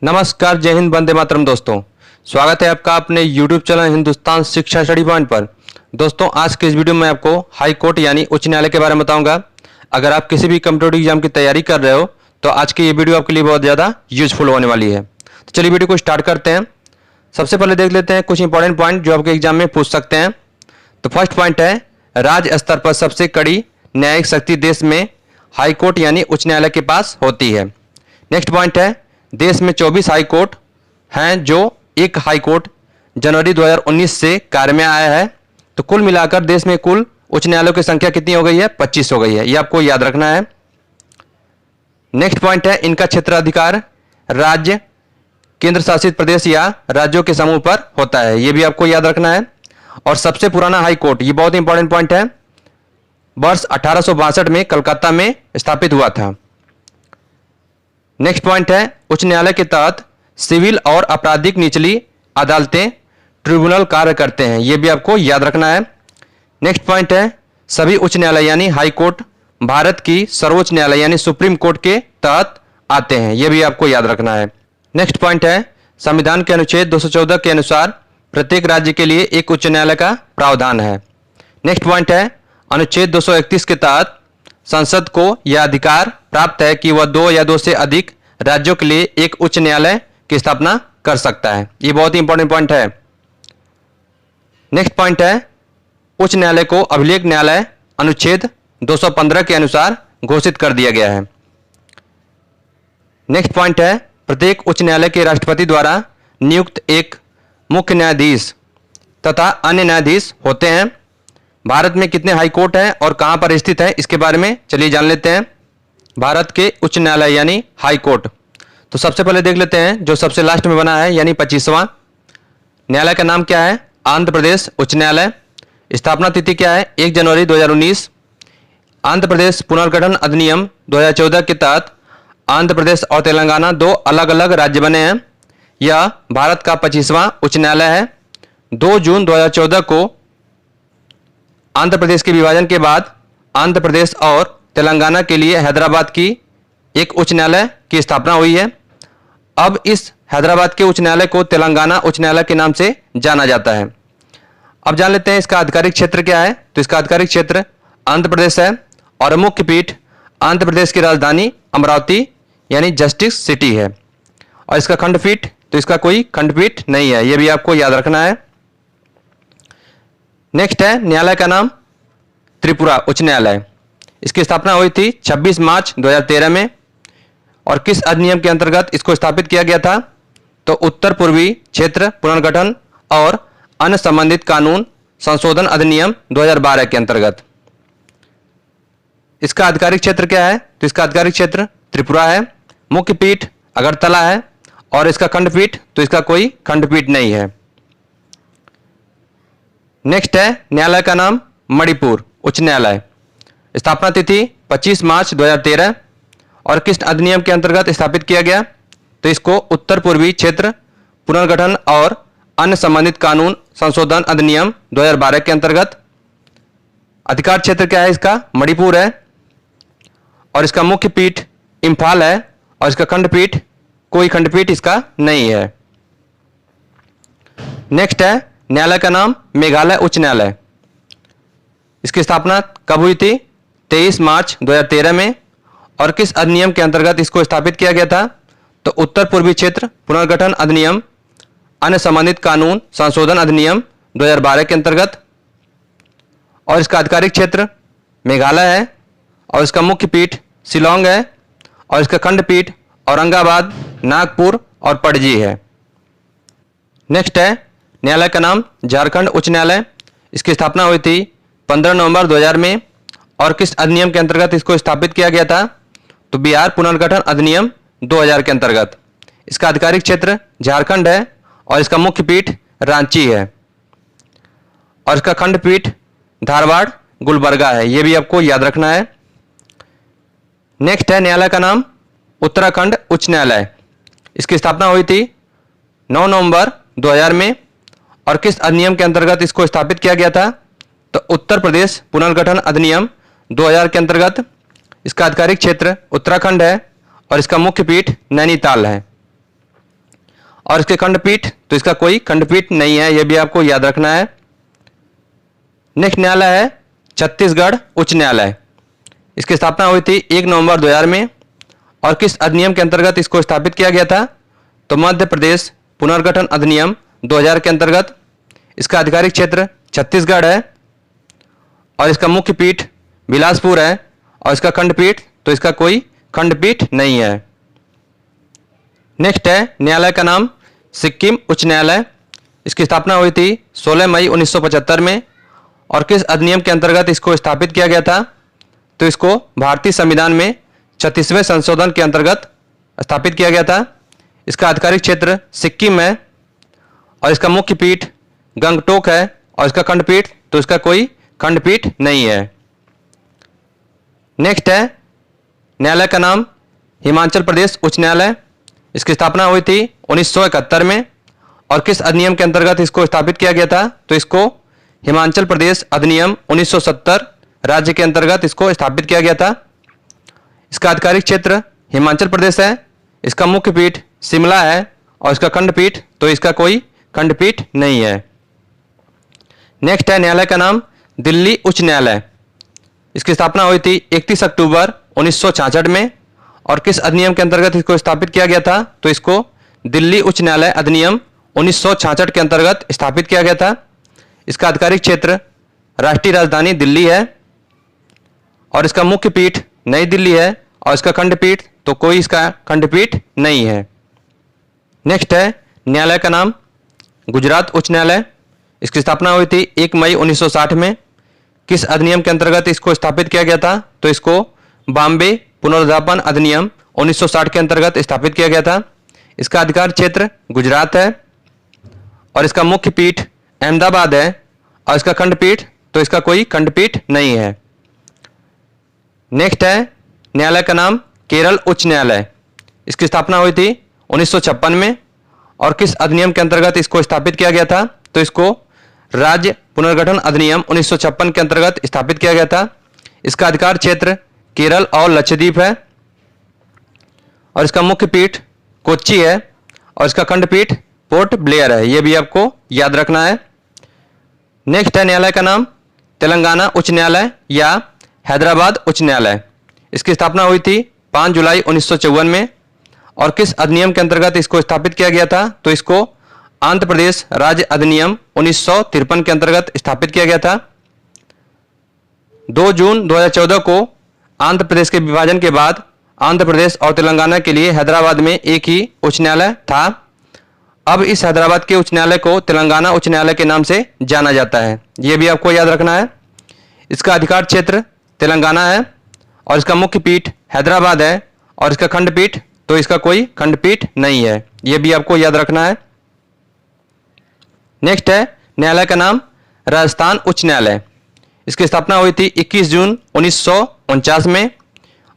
नमस्कार, जय हिंद, वंदे मातरम। दोस्तों, स्वागत है आपका अपने YouTube चैनल हिंदुस्तान शिक्षा स्टडी पॉइंट पर। दोस्तों, आज के इस वीडियो में आपको हाई कोर्ट यानी उच्च न्यायालय के बारे में बताऊंगा। अगर आप किसी भी कम्पिटेटिव एग्जाम की तैयारी कर रहे हो तो आज की ये वीडियो आपके लिए बहुत ज़्यादा यूजफुल होने वाली है। तो चलिए वीडियो को स्टार्ट करते हैं। सबसे पहले देख लेते हैं कुछ इंपॉर्टेंट पॉइंट जो आपके एग्जाम में पूछ सकते हैं। तो फर्स्ट पॉइंट है, राज्य स्तर पर सबसे कड़ी न्यायिक शक्ति देश में हाई कोर्ट यानी उच्च न्यायालय के पास होती है। नेक्स्ट पॉइंट है, देश में 24 हाई कोर्ट हैं, जो एक हाई कोर्ट जनवरी 2019 से कार्य में आया है। तो कुल मिलाकर देश में कुल उच्च न्यायालयों की संख्या कितनी हो गई है? 25 हो गई है। ये आपको याद रखना है। नेक्स्ट पॉइंट है, इनका क्षेत्राधिकार राज्य, केंद्र शासित प्रदेश या राज्यों के समूह पर होता है। ये भी आपको याद रखना है। और सबसे पुराना हाई कोर्ट, ये बहुत इंपॉर्टेंट पॉइंट है, वर्ष 1862 में कलकत्ता में स्थापित हुआ था। नेक्स्ट पॉइंट है, उच्च न्यायालय के तहत सिविल और आपराधिक निचली अदालतें ट्रिब्यूनल कार्य करते हैं। यह भी आपको याद रखना है। नेक्स्ट पॉइंट है, सभी उच्च न्यायालय यानी हाई कोर्ट भारत की सर्वोच्च न्यायालय यानी सुप्रीम कोर्ट के तहत आते हैं। यह भी आपको याद रखना है। नेक्स्ट पॉइंट है, संविधान के अनुच्छेद 214 के अनुसार प्रत्येक राज्य के लिए एक उच्च न्यायालय का प्रावधान है। नेक्स्ट पॉइंट है, अनुच्छेद 231 के तहत संसद को यह अधिकार प्राप्त है कि वह 2 या 2 से अधिक राज्यों के लिए एक उच्च न्यायालय की स्थापना कर सकता है। यह बहुत ही इंपॉर्टेंट पॉइंट है। नेक्स्ट पॉइंट है, उच्च न्यायालय को अभिलेख न्यायालय अनुच्छेद 215 के अनुसार घोषित कर दिया गया है। नेक्स्ट पॉइंट है, प्रत्येक उच्च न्यायालय के राष्ट्रपति द्वारा नियुक्त एक मुख्य न्यायाधीश तथा अन्य न्यायाधीश होते हैं। भारत में कितने हाई कोर्ट हैं और कहां पर स्थित है, इसके बारे में चलिए जान लेते हैं। भारत के उच्च न्यायालय यानी हाई कोर्ट, तो सबसे पहले देख लेते हैं जो सबसे लास्ट में बना है यानी 25वां न्यायालय का नाम क्या है? आंध्र प्रदेश उच्च न्यायालय। स्थापना तिथि क्या है? 1 जनवरी 2019। आंध्र प्रदेश पुनर्गठन अधिनियम 2014 के तहत आंध्र प्रदेश और तेलंगाना 2 अलग अलग राज्य बने हैं। यह भारत का 25वां उच्च न्यायालय है। 2 जून 2014 को आंध्र प्रदेश के विभाजन के बाद आंध्र प्रदेश और तेलंगाना के लिए हैदराबाद की एक उच्च न्यायालय की स्थापना हुई है। अब इस हैदराबाद के उच्च न्यायालय को तेलंगाना उच्च न्यायालय के नाम से जाना जाता है। अब जान लेते हैं इसका आधिकारिक क्षेत्र क्या है। तो इसका आधिकारिक क्षेत्र आंध्र प्रदेश है और मुख्य पीठ आंध्र प्रदेश की राजधानी अमरावती यानी जस्टिस सिटी है। और इसका खंडपीठ, तो इसका कोई खंडपीठ नहीं है। यह भी आपको याद रखना है। नेक्स्ट है, न्यायालय का नाम त्रिपुरा उच्च न्यायालय। इसकी स्थापना हुई थी 26 मार्च 2013 में। और किस अधिनियम के अंतर्गत इसको स्थापित किया गया था? तो उत्तर पूर्वी क्षेत्र पुनर्गठन और अन्य संबंधित कानून संशोधन अधिनियम 2012 के अंतर्गत। इसका आधिकारिक क्षेत्र क्या है? तो इसका आधिकारिक क्षेत्र त्रिपुरा है। मुख्य पीठ अगरतला है और इसका खंडपीठ, तो इसका कोई खंडपीठ नहीं है। नेक्स्ट है, न्यायालय का नाम मणिपुर उच्च न्यायालय। स्थापना तिथि 25 मार्च 2013। और किस अधिनियम के अंतर्गत स्थापित किया गया? तो इसको उत्तर पूर्वी क्षेत्र पुनर्गठन और अन्य संबंधित कानून संशोधन अधिनियम 2012 के अंतर्गत। अधिकार क्षेत्र क्या है इसका? मणिपुर है। और इसका मुख्य पीठ इंफाल है और इसका खंडपीठ, कोई खंडपीठ इसका नहीं है। नेक्स्ट है, न्यायालय का नाम मेघालय उच्च न्यायालय। इसकी स्थापना कब हुई थी? 23 मार्च 2013 में। और किस अधिनियम के अंतर्गत इसको स्थापित किया गया था? तो उत्तर पूर्वी क्षेत्र पुनर्गठन अधिनियम अन्य संबंधित कानून संशोधन अधिनियम 2012 के अंतर्गत। और इसका आधिकारिक क्षेत्र मेघालय है और इसका मुख्य पीठ शिलोंग है और इसका खंडपीठ औरंगाबाद, नागपुर और पणजी है। नेक्स्ट है, न्यायालय का नाम झारखंड उच्च न्यायालय। इसकी स्थापना हुई थी 15 नवंबर 2000 में। और किस अधिनियम के अंतर्गत इसको स्थापित किया गया था? तो बिहार पुनर्गठन अधिनियम 2000 के अंतर्गत। इसका आधिकारिक क्षेत्र झारखंड है और इसका मुख्य पीठ रांची है और इसका खंडपीठ धारवाड़, गुलबर्गा है। यह भी आपको याद रखना है। नेक्स्ट है, न्यायालय का नाम उत्तराखंड उच्च न्यायालय। इसकी स्थापना हुई थी 9 नवंबर 2000 में। और किस अधिनियम के अंतर्गत इसको स्थापित किया गया था? तो उत्तर प्रदेश पुनर्गठन अधिनियम 2000 के अंतर्गत। इसका आधिकारिक क्षेत्र उत्तराखंड है और इसका मुख्य पीठ नैनीताल है। और इसके खंडपीठ तो इसका कोई खंडपीठ नहीं है, यह भी आपको याद रखना है। नेक्स्ट न्यायालय है छत्तीसगढ़ उच्च न्यायालय। इसकी स्थापना हुई थी 1 नवंबर 2000 में। और किस अधिनियम के अंतर्गत इसको स्थापित किया गया था? तो मध्य प्रदेश पुनर्गठन अधिनियम 2000 के अंतर्गत। इसका आधिकारिक क्षेत्र छत्तीसगढ़ है और इसका मुख्य पीठ बिलासपुर है। और इसका खंडपीठ तो इसका कोई खंडपीठ नहीं है। नेक्स्ट है न्यायालय का नाम सिक्किम उच्च न्यायालय। इसकी स्थापना हुई थी 16 मई 1975 में। और किस अधिनियम के अंतर्गत इसको स्थापित किया गया था? तो इसको भारतीय संविधान में 36वें संशोधन के अंतर्गत स्थापित किया गया था। इसका आधिकारिक क्षेत्र सिक्किम है और इसका मुख्य पीठ गंगटोक है। और इसका खंडपीठ तो इसका कोई खंडपीठ नहीं है। नेक्स्ट है न्यायालय का नाम हिमाचल प्रदेश उच्च न्यायालय। इसकी स्थापना हुई थी 1971 में। और किस अधिनियम के अंतर्गत इसको स्थापित किया गया था? तो इसको हिमाचल प्रदेश अधिनियम 1970 राज्य के अंतर्गत इसको स्थापित किया गया था। इसका आधिकारिक क्षेत्र हिमाचल प्रदेश है। इसका मुख्य पीठ शिमला है और इसका खंडपीठ तो इसका कोई खंडपीठ नहीं है। नेक्स्ट है न्यायालय का नाम दिल्ली उच्च न्यायालय। इसकी स्थापना हुई थी 31 अक्टूबर 1966 में। और किस अधिनियम के अंतर्गत इसको स्थापित किया गया था? तो इसको दिल्ली उच्च न्यायालय अधिनियम 1966 के अंतर्गत स्थापित किया गया था। इसका आधिकारिक क्षेत्र राष्ट्रीय राजधानी दिल्ली है और इसका मुख्य पीठ नई दिल्ली है। और इसका खंडपीठ तो कोई इसका खंडपीठ नहीं है। नेक्स्ट है न्यायालय का नाम गुजरात उच्च न्यायालय। इसकी स्थापना हुई थी 1 मई 1960 में। किस अधिनियम के अंतर्गत इसको स्थापित किया गया था? तो इसको बॉम्बे पुनरुत्थापन अधिनियम 1960 के अंतर्गत स्थापित किया गया था। इसका अधिकार क्षेत्र गुजरात है और इसका मुख्य पीठ अहमदाबाद है। और इसका खंडपीठ तो इसका कोई खंडपीठ नहीं है। नेक्स्ट है न्यायालय का नाम केरल उच्च न्यायालय। इसकी स्थापना हुई थी 1956 में। और किस अधिनियम के अंतर्गत इसको स्थापित किया गया था? तो इसको राज्य पुनर्गठन अधिनियम 1956 के अंतर्गत स्थापित किया गया था। इसका अधिकार क्षेत्र केरल और लक्षद्वीप है और इसका मुख्य पीठ कोच्चि है और इसका खंडपीठ पोर्ट ब्लेयर है, यह भी आपको याद रखना है। नेक्स्ट है न्यायालय का नाम तेलंगाना उच्च न्यायालय या हैदराबाद उच्च न्यायालय। इसकी स्थापना हुई थी 5 जुलाई 1954 में। और किस अधिनियम के अंतर्गत इसको स्थापित किया गया था? तो इसको आंध्र प्रदेश राज्य अधिनियम 1953 के अंतर्गत स्थापित किया गया था। 2 जून 2014 को आंध्र प्रदेश के विभाजन के बाद आंध्र प्रदेश और तेलंगाना के लिए हैदराबाद में एक ही उच्च न्यायालय था। अब इस हैदराबाद के उच्च न्यायालय को तेलंगाना उच्च न्यायालय के नाम से जाना जाता है, यह भी आपको याद रखना है। इसका अधिकार क्षेत्र तेलंगाना है और इसका मुख्य पीठ हैदराबाद है और इसका खंडपीठ तो इसका कोई खंडपीठ नहीं है, यह भी आपको याद रखना है। नेक्स्ट है न्यायालय का नाम राजस्थान उच्च न्यायालय। इसकी स्थापना हुई थी 21 जून 1949 में।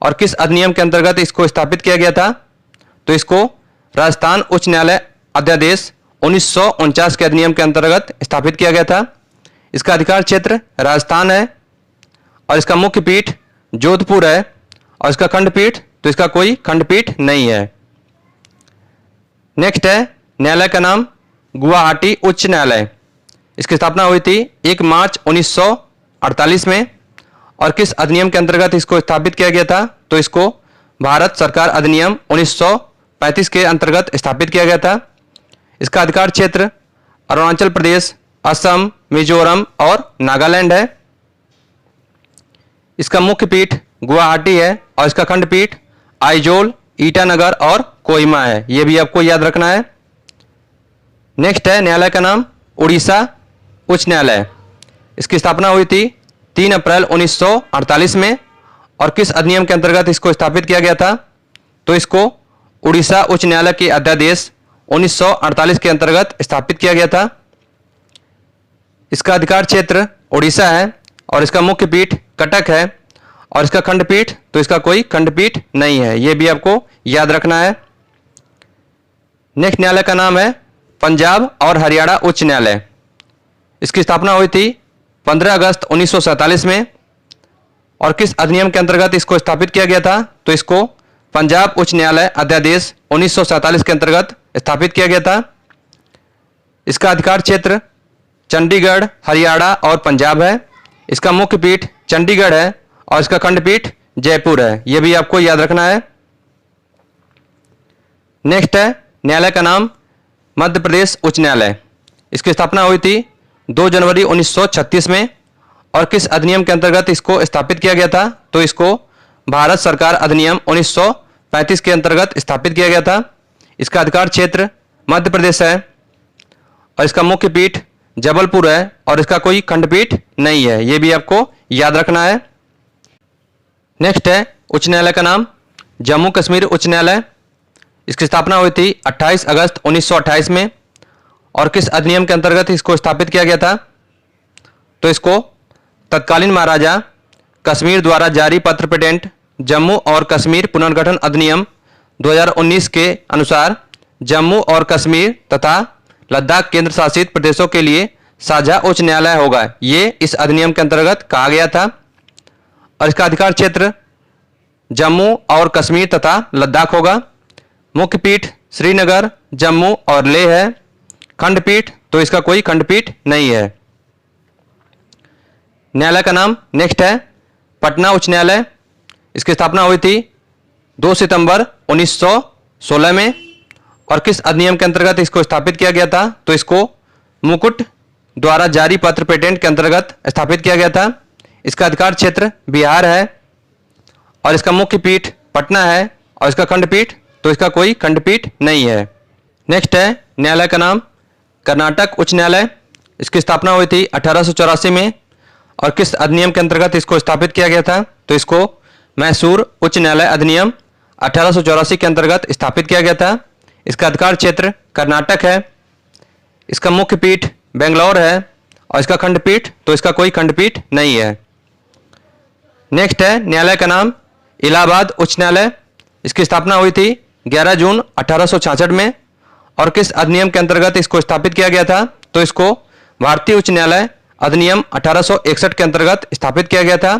और किस अधिनियम के अंतर्गत इसको स्थापित किया गया था? तो इसको राजस्थान उच्च न्यायालय अध्यादेश 1949 के अधिनियम के अंतर्गत स्थापित किया गया था। इसका अधिकार क्षेत्र राजस्थान है और इसका मुख्य पीठ जोधपुर है और इसका खंडपीठ तो इसका कोई खंडपीठ नहीं है। नेक्स्ट है न्यायालय का नाम गुवाहाटी उच्च न्यायालय। इसकी स्थापना हुई थी 1 मार्च 1948 में। और किस अधिनियम के अंतर्गत इसको स्थापित किया गया था? तो इसको भारत सरकार अधिनियम 1935 के अंतर्गत स्थापित किया गया था। इसका अधिकार क्षेत्र अरुणाचल प्रदेश, असम, मिजोरम और नागालैंड है। इसका मुख्य पीठ गुवाहाटी है और इसका खंडपीठ आइजोल, ईटानगर और कोहिमा है, यह भी आपको याद रखना है। नेक्स्ट है न्यायालय का नाम उड़ीसा उच्च न्यायालय। इसकी स्थापना हुई थी 3 अप्रैल 1948 में। और किस अधिनियम के अंतर्गत इसको स्थापित किया गया था? तो इसको उड़ीसा उच्च न्यायालय के अध्यादेश 1948 के अंतर्गत स्थापित किया गया था। इसका अधिकार क्षेत्र उड़ीसा है और इसका मुख्य पीठ कटक है और इसका खंडपीठ तो इसका कोई खंडपीठ नहीं है, यह भी आपको याद रखना है। नेक्स्ट न्यायालय का नाम है पंजाब और हरियाणा उच्च न्यायालय। इसकी स्थापना हुई थी 15 अगस्त 1947 में। और किस अधिनियम के अंतर्गत इसको स्थापित किया गया था? तो इसको पंजाब उच्च न्यायालय अध्यादेश 1947 के अंतर्गत स्थापित किया गया था? इसका अधिकार क्षेत्र चंडीगढ़, हरियाणा और पंजाब है। इसका मुख्य पीठ चंडीगढ़ है और इसका खंडपीठ जयपुर है। यह भी आपको याद रखना है। नेक्स्ट है न्यायालय का नाम मध्य प्रदेश उच्च न्यायालय। इसकी स्थापना हुई थी 2 जनवरी 1936 में। और किस अधिनियम के अंतर्गत इसको स्थापित किया गया था? तो इसको भारत सरकार अधिनियम 1935 के अंतर्गत स्थापित किया गया था। इसका अधिकार क्षेत्र मध्य प्रदेश है और इसका मुख्य पीठ जबलपुर है और इसका कोई खंडपीठ नहीं है। यह भी आपको याद रखना है। नेक्स्ट है उच्च न्यायालय का नाम जम्मू कश्मीर उच्च न्यायालय। इसकी स्थापना हुई थी 28 अगस्त 1928 में। और किस अधिनियम के अंतर्गत इसको स्थापित किया गया था? तो इसको तत्कालीन महाराजा कश्मीर द्वारा जारी पत्र पेटेंट जम्मू और कश्मीर पुनर्गठन अधिनियम 2019 के अनुसार जम्मू और कश्मीर तथा लद्दाख केंद्र शासित प्रदेशों के लिए साझा उच्च न्यायालय होगा। ये इस अधिनियम के अंतर्गत कहा गया था। और इसका अधिकार क्षेत्र जम्मू और कश्मीर तथा लद्दाख होगा। मुख्य पीठ श्रीनगर, जम्मू और लेह है। खंडपीठ तो इसका कोई खंडपीठ नहीं है। न्यायालय का नाम नेक्स्ट है पटना उच्च न्यायालय। इसकी स्थापना हुई थी 2 सितंबर 1916 में। और किस अधिनियम के अंतर्गत इसको स्थापित किया गया था? तो इसको मुकुट द्वारा जारी पत्र पेटेंट के अंतर्गत स्थापित किया गया था। इसका अधिकार क्षेत्र बिहार है और इसका मुख्य पीठ पटना है और इसका खंडपीठ तो इसका कोई खंडपीठ नहीं है। नेक्स्ट है न्यायालय का नाम कर्नाटक उच्च न्यायालय। इसकी स्थापना हुई थी 1884 में। और किस अधिनियम के अंतर्गत इसको स्थापित किया गया था? तो इसको मैसूर उच्च न्यायालय अधिनियम 1884 के अंतर्गत स्थापित किया गया था। इसका अधिकार क्षेत्र कर्नाटक है। इसका मुख्य पीठ बेंगलौर है और इसका खंडपीठ तो इसका कोई खंडपीठ नहीं है। नेक्स्ट है न्यायालय का नाम इलाहाबाद उच्च न्यायालय। इसकी स्थापना हुई थी 11 जून 1866 में। और किस अधिनियम के अंतर्गत इसको स्थापित किया गया था? तो इसको भारतीय उच्च न्यायालय अधिनियम 1861 के अंतर्गत स्थापित किया गया था।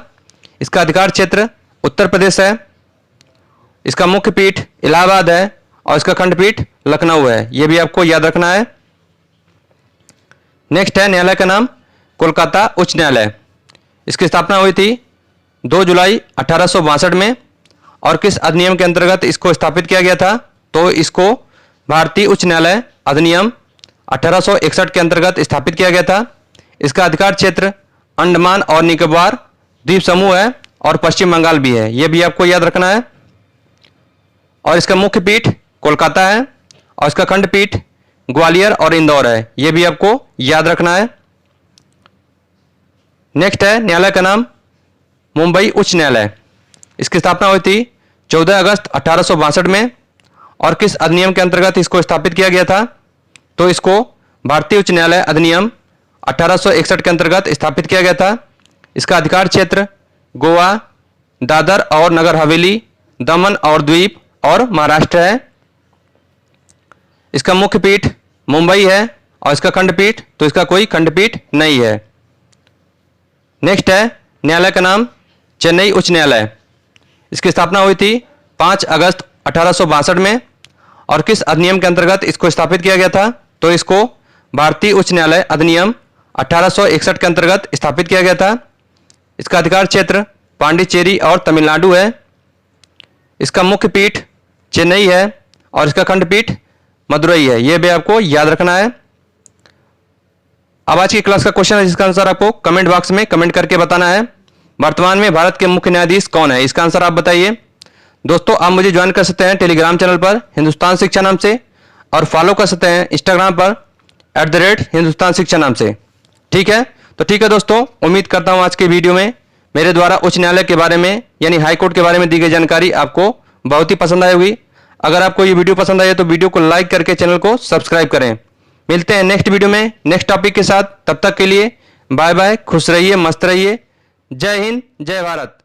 इसका अधिकार क्षेत्र उत्तर प्रदेश है। इसका मुख्य पीठ इलाहाबाद है और इसका खंडपीठ लखनऊ है। यह भी आपको याद रखना है। नेक्स्ट है न्यायालय का नाम कोलकाता उच्च न्यायालय। इसकी स्थापना हुई थी 2 जुलाई 1862 में। और किस अधिनियम के अंतर्गत इसको स्थापित किया गया था? तो इसको भारतीय उच्च न्यायालय अधिनियम 1861 के अंतर्गत स्थापित किया गया था। इसका अधिकार क्षेत्र अंडमान और निकोबार द्वीप समूह है और पश्चिम बंगाल भी है। यह भी आपको याद रखना है। और इसका मुख्य पीठ कोलकाता है और इसका खंडपीठ ग्वालियर और इंदौर है। यह भी आपको याद रखना है। नेक्स्ट है न्यायालय का नाम मुंबई उच्च न्यायालय। इसकी स्थापना हुई थी 14 अगस्त 1862 में। और किस अधिनियम के अंतर्गत इसको स्थापित किया गया था? तो इसको भारतीय उच्च न्यायालय अधिनियम 1861 के अंतर्गत स्थापित किया गया था। इसका अधिकार क्षेत्र गोवा, दादर और नगर हवेली, दमन और द्वीप और महाराष्ट्र है। इसका मुख्य पीठ मुंबई है और इसका खंडपीठ तो इसका कोई खंडपीठ नहीं है। नेक्स्ट है न्यायालय का नाम चेन्नई उच्च न्यायालय। इसकी स्थापना हुई थी 5 अगस्त 1862 में। और किस अधिनियम के अंतर्गत इसको स्थापित किया गया था? तो इसको भारतीय उच्च न्यायालय अधिनियम 1861 के अंतर्गत स्थापित किया गया था। इसका अधिकार क्षेत्र पांडिचेरी और तमिलनाडु है। इसका मुख्य पीठ चेन्नई है और इसका खंडपीठ मदुरई है। यह भी आपको याद रखना है। अब आज की क्लास का क्वेश्चन है जिसका आंसर आपको कमेंट बॉक्स में कमेंट करके बताना है। वर्तमान में भारत के मुख्य न्यायाधीश कौन है? इसका आंसर आप बताइए। दोस्तों आप मुझे ज्वाइन कर सकते हैं टेलीग्राम चैनल पर हिंदुस्तान शिक्षा नाम से और फॉलो कर सकते हैं इंस्टाग्राम पर @हिंदुस्तान शिक्षा नाम से। ठीक है, तो ठीक है दोस्तों, उम्मीद करता हूं आज के वीडियो में मेरे द्वारा उच्च न्यायालय के बारे में यानी हाई कोर्ट के बारे में दी गई जानकारी आपको बहुत ही पसंद आई होगी। अगर आपको ये वीडियो पसंद आई तो वीडियो को लाइक करके चैनल को सब्सक्राइब करें। मिलते हैं नेक्स्ट वीडियो में नेक्स्ट टॉपिक के साथ। तब तक के लिए बाय बाय, खुश रहिए, मस्त रहिए। जय हिंद, जय भारत।